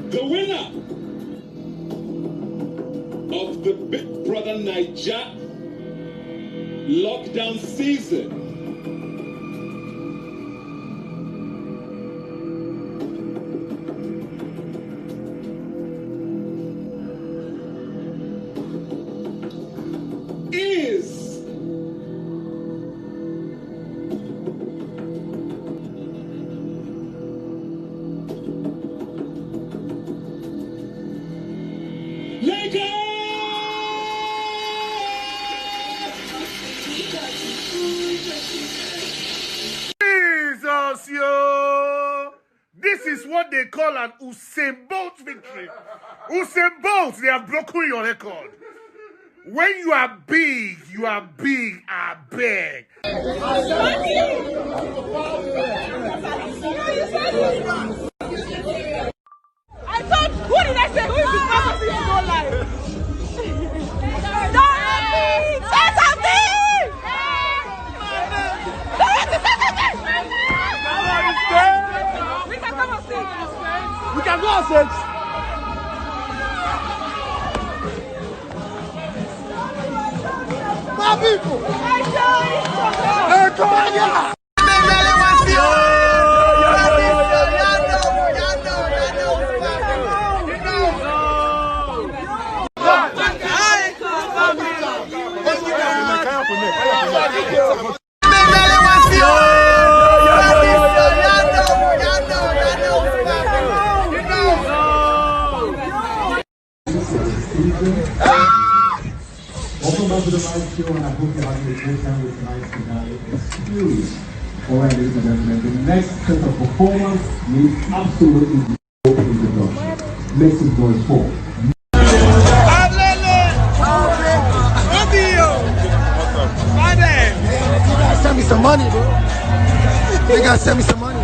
The winner of the Big Brother Naija lockdown season is Jesus, yo! This is what they call an Usain Bolt victory. Usain Bolt, they have broken your record. When you are big, I beg. I thought, who did I say? Who is this person in your life? Say something! We can come on stage. We can go on stage. My people! Hey, come on, yeah! Welcome back to the live show, and I hope you're having a great time with tonight's finale experience. Alright, ladies and gentlemen, the next set of performance needs absolutely no introduction. Make some noise for. You gotta send me some money, bro. You gotta send me some money.